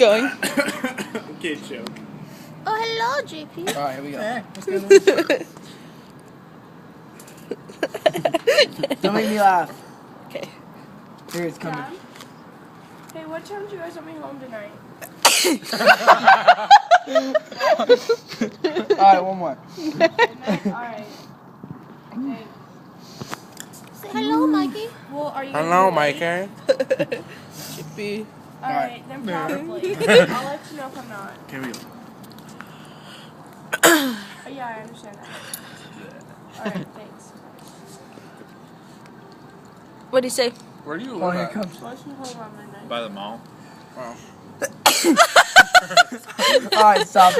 going. Okay, chill. Oh, hello, JP. Alright, here we go. Hey, what's going on? Don't make me laugh. Okay. Here it's coming. Dad? Hey, what time do you guys want me home tonight? Alright, one more. Alright. Okay. Say hello, Mikey. Well, are you Hello, gonna be late? Mikey. Chippy. Alright, then probably. I'll let you know if I'm not. Here we go. Oh, yeah, I understand that. Alright, thanks. What'd he say? Where do you Oh, live here it at? comes. Let's move home on midnight. By the mall. Wow. Alright, stop it.